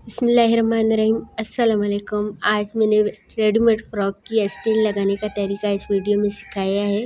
बिस्मिल्लाहिर्रहमानिर्रहीम। अस्सलाम वालेकुम। आज मैंने रेडीमेड फ़्रॉक की आस्तीन लगाने का तरीका इस वीडियो में सिखाया है।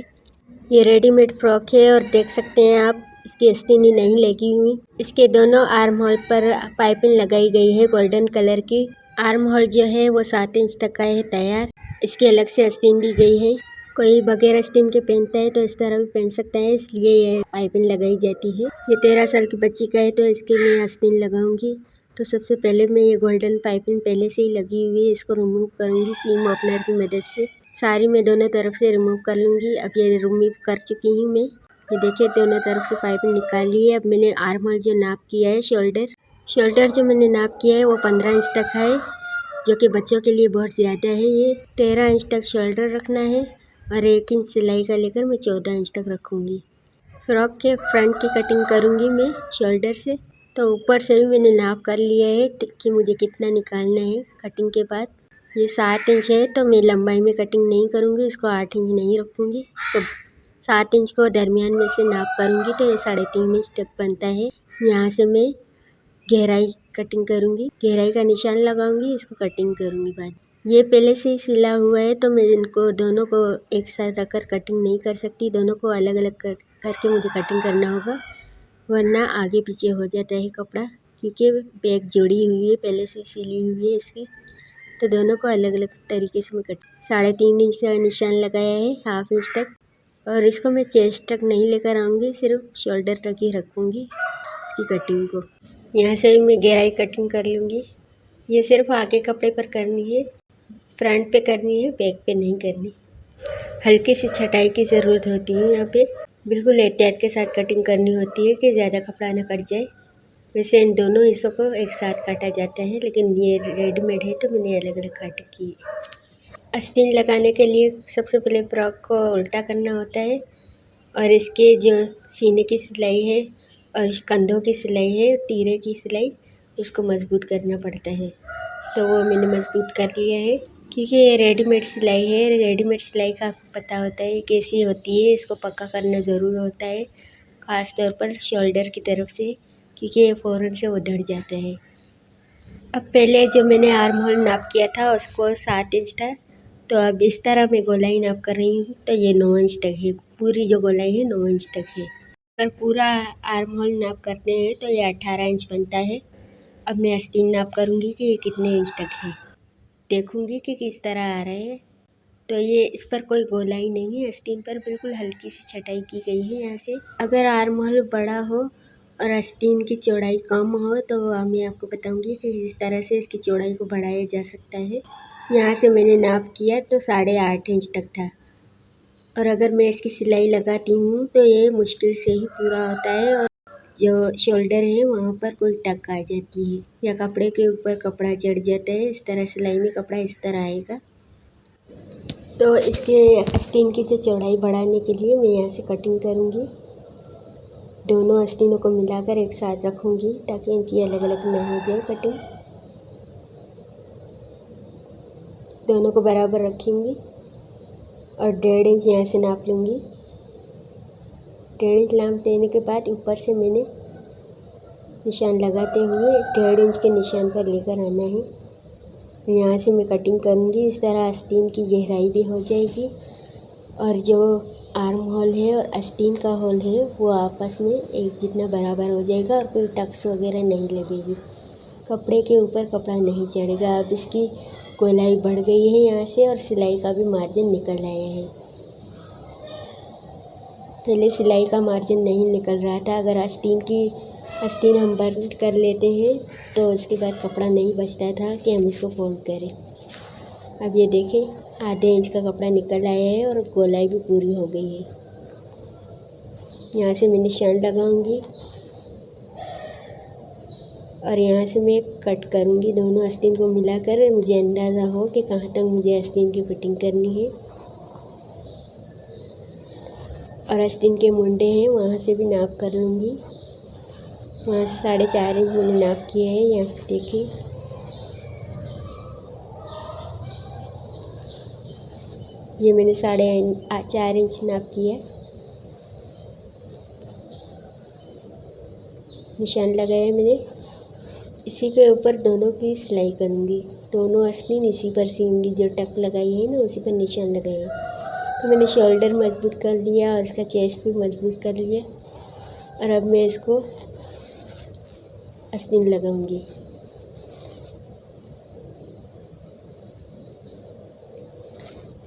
ये रेडीमेड फ़्रॉक है और देख सकते हैं आप इसकी आस्तीन नहीं लगी हुई। इसके दोनों आर्म होल पर पाइपिंग लगाई गई है गोल्डन कलर की। आर्म होल जो है वो 7 इंच तक का है तैयार। इसकी अलग से आस्तीन दी गई है। कोई बगैर आस्तीन के पहनता है तो इस तरह भी पहन सकता है, इसलिए ये पाइपिंग लगाई जाती है। ये 13 साल की बच्ची का है तो इसके मैं आस्तीन लगाऊंगी। तो सबसे पहले मैं ये गोल्डन पाइपिंग पहले से ही लगी हुई है, इसको रिमूव करूंगी सीम ओपनर की मदद से। सारी मैं दोनों तरफ से रिमूव कर लूँगी। अब ये रिमूव कर चुकी हूँ मैं। ये देखिए दोनों तरफ से पाइपिंग निकाल ली है। अब मैंने आर्म होल जो नाप किया है, शोल्डर जो मैंने नाप किया है वो 15 इंच तक है, जो कि बच्चों के लिए बहुत ज़्यादा है। ये 13 इंच तक शोल्डर रखना है और 1 इंच सिलाई का लेकर मैं 14 इंच तक रखूँगी। फ्रॉक के फ्रंट की कटिंग करूँगी मैं शोल्डर से। तो ऊपर से भी मैंने नाप कर लिया है कि मुझे कितना निकालना है कटिंग के बाद। ये 7 इंच है तो मैं लंबाई में कटिंग नहीं करूँगी, इसको 8 इंच नहीं रखूँगी। इसको 7 इंच को दरमियान में से नाप करूँगी तो ये 3.5 इंच तक बनता है। यहाँ से मैं गहराई कटिंग करूँगी, गहराई का निशान लगाऊँगी, इसको कटिंग करूँगी बाद। ये पहले से ही सिला हुआ है तो मैं इनको दोनों को एक साथ रखकर कटिंग नहीं कर सकती, दोनों को अलग अलग करके मुझे कटिंग करना होगा, वरना आगे पीछे हो जाता है कपड़ा, क्योंकि बैक जुड़ी हुई है पहले से सिली हुई है इसकी। तो दोनों को अलग अलग तरीके से मैं 3.5 इंच का निशान लगाया है, हाफ इंच तक। और इसको मैं चेस्ट तक नहीं लेकर आऊँगी, सिर्फ शोल्डर तक ही रखूँगी इसकी कटिंग को। यहाँ से भी मैं गहराई कटिंग कर लूँगी। ये सिर्फ आगे कपड़े पर करनी है, फ्रंट पे करनी है, बैक पे नहीं करनी। हल्की सी छटाई की ज़रूरत होती है यहाँ पे, बिल्कुल एहतियात के साथ कटिंग करनी होती है कि ज़्यादा कपड़ा ना कट जाए। वैसे इन दोनों हिस्सों को एक साथ काटा जाता है, लेकिन ये रेडीमेड है तो मैंने अलग अलग काट की। आस्तीन लगाने के लिए सबसे पहले फ्रॉक को उल्टा करना होता है और इसके जो सीने की सिलाई है और कंधों की सिलाई है, तीरे की सिलाई, उसको मजबूत करना पड़ता है। तो वो मैंने मजबूत कर लिया है, क्योंकि ये रेडीमेड सिलाई है। रेडीमेड सिलाई का आपको पता होता है कैसी होती है, इसको पक्का करना ज़रूर होता है, ख़ास तौर पर शोल्डर की तरफ से, क्योंकि ये फ़ौरन से उधड़ जाता है। अब पहले जो मैंने आर्म होल नाप किया था उसको 7 इंच था, तो अब इस तरह मैं गोलाई नाप कर रही हूँ तो ये 9 इंच तक है। पूरी जो गोलाई है 9 इंच तक है। अगर पूरा आर्म होल नाप करते हैं तो ये 18 इंच बनता है। अब मैं आस्तीन नाप करूँगी कि ये कितने इंच तक है, देखूँगी कि किस तरह आ रहे हैं। तो ये इस पर कोई गोलाई नहीं है, आस्तीन पर बिल्कुल हल्की सी छटाई की गई है यहाँ से। अगर आर्म होल बड़ा हो और आस्तीन की चौड़ाई कम हो तो मैं आपको बताऊंगी कि इस तरह से इसकी चौड़ाई को बढ़ाया जा सकता है। यहाँ से मैंने नाप किया तो 8.5 इंच तक था, और अगर मैं इसकी सिलाई लगाती हूँ तो ये मुश्किल से ही पूरा होता है और जो शोल्डर है वहाँ पर कोई टक आ जाती है या कपड़े के ऊपर कपड़ा चढ़ जाता है। इस तरह सिलाई में कपड़ा इस तरह आएगा। तो इसके आस्तीन की से चौड़ाई बढ़ाने के लिए मैं यहाँ से कटिंग करूँगी। दोनों आस्तीनों को मिलाकर एक साथ रखूँगी ताकि इनकी अलग अलग ना हो जाए कटिंग। दोनों को बराबर रखूँगी और 1.5 इंच यहाँ से नाप लूँगी। 1.5 इंच नाप देने के बाद ऊपर से मैंने निशान लगाते हुए 1.5 इंच के निशान पर लेकर आना है। यहाँ से मैं कटिंग करूँगी। इस तरह आस्तीन की गहराई भी हो जाएगी और जो आर्म होल है और आस्तीन का होल है वो आपस में एक जितना बराबर हो जाएगा और कोई टक्स वगैरह नहीं लगेगी, कपड़े के ऊपर कपड़ा नहीं चढ़ेगा। अब इसकी गोलाई बढ़ गई है यहाँ से और सिलाई का भी मार्जिन निकल आया है। पहले सिलाई का मार्जिन नहीं निकल रहा था। अगर आस्तीन हम बंद कर लेते हैं तो उसके बाद कपड़ा नहीं बचता था कि हम इसको फोल्ड करें। अब ये देखें आधे इंच का कपड़ा निकल आया है और गोलाई भी पूरी हो गई है। यहाँ से मैं निशान लगाऊंगी और यहाँ से मैं कट करूँगी दोनों आस्तीन को मिलाकर। मुझे अंदाज़ा हो कि कहाँ तक मुझे आस्तीन की फिटिंग करनी है। और आस्तीन के मुंडे हैं वहाँ से भी नाप कर लूँगी। वहाँ से 4.5 इंच मैंने नाप किया है। यहाँ से देखिए ये मैंने 4.5 इंच नाप किया, निशान लगाया मैंने। इसी के ऊपर दोनों की सिलाई करूँगी। दोनों आस्तीन इसी पर सीऊँगी, जो टक लगाई है ना उसी पर निशान लगाए हैं। तो मैंने शोल्डर मजबूत कर लिया और इसका चेस्ट भी मजबूत कर लिया। और अब मैं इसको आस्तीन लगाऊंगी।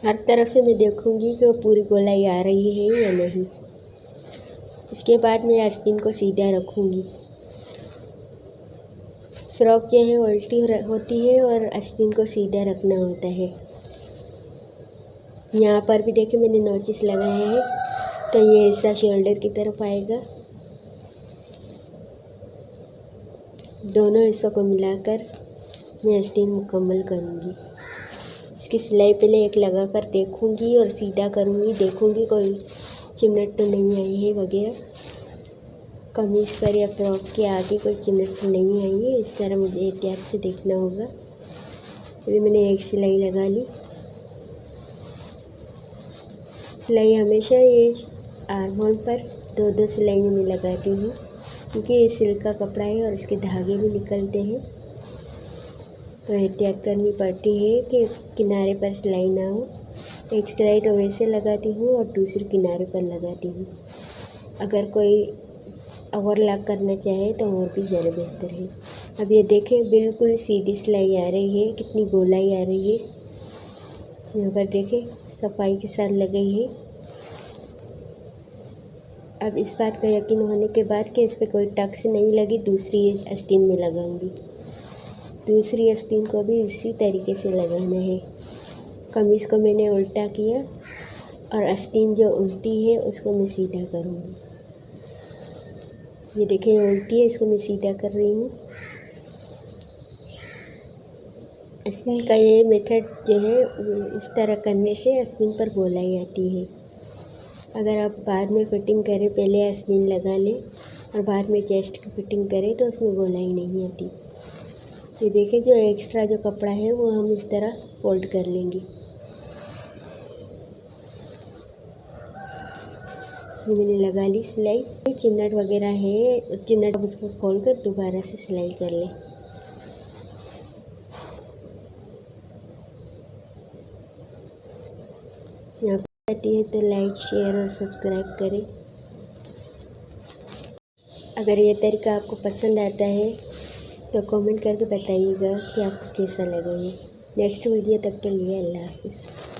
हर तरफ से मैं देखूंगी कि वो पूरी गोलाई आ रही है या नहीं। इसके बाद मैं आस्तीन को सीधा रखूंगी। फ्रॉक जो है उल्टी होती है और आस्तीन को सीधा रखना होता है। यहाँ पर भी देखिए मैंने नोचिस लगाए हैं, तो ये हिस्सा शोल्डर की तरफ आएगा। दोनों हिस्सों को मिलाकर मैं आस्तीन मुकम्मल करूँगी। इसकी सिलाई पहले एक लगा कर देखूँगी और सीधा करूँगी। देखूँगी कोई चिमट तो नहीं आई है वगैरह। कमीज़ पर या फ्रॉक के आगे कोई चिमट तो नहीं आई है, इस तरह मुझे एहतियात से देखना होगा। अभी मैंने एक सिलाई लगा ली। सिलाई हमेशा ये आर्म होल पर दो दो सिलाई में लगाती हूँ, क्योंकि ये सिल्क का कपड़ा है और इसके धागे भी निकलते हैं, तो एहतियात करनी पड़ती है कि किनारे पर सिलाई ना हो। एक सिलाई तो वैसे लगाती हूँ और दूसरी किनारे पर लगाती हूँ। अगर कोई ओवरलैप करना चाहे तो और भी ज़्यादा बेहतर है। अब ये देखें बिल्कुल सीधी सिलाई आ रही है, कितनी गोलाई आ रही है। यहाँ पर देखें सफाई के साथ लगाई है। अब इस बात का यकीन होने के बाद कि इस पर कोई टक्स नहीं लगी, दूसरी आस्तीन में लगाऊंगी। दूसरी आस्तीन को भी इसी तरीके से लगाना है। कमीज़ को मैंने उल्टा किया और आस्तीन जो उल्टी है उसको मैं सीधा करूँगी। ये देखिए उल्टी है, इसको मैं सीधा कर रही हूँ। आस्तीन का ये मेथड जो है इस तरह करने से आस्तीन पर गोलाई आती है। अगर आप बाद में फिटिंग करें, पहले आस्तीन लगा लें और बाद में चेस्ट की फिटिंग करें तो उसमें गोलाई नहीं आती। ये देखिए जो एक्स्ट्रा जो कपड़ा है वो हम इस तरह फोल्ड कर लेंगे। ये मैंने लगा ली सिलाई। चिमनट वगैरह है, चिमनट अब उसको खोल कर दोबारा से सिलाई कर लें। यहाँ पर आती है तो लाइक शेयर और सब्सक्राइब करें। अगर ये तरीका आपको पसंद आता है तो कमेंट करके बताइएगा कि आपको कैसा लगा ये। नेक्स्ट वीडियो तक के लिए अल्लाह हाफिज़।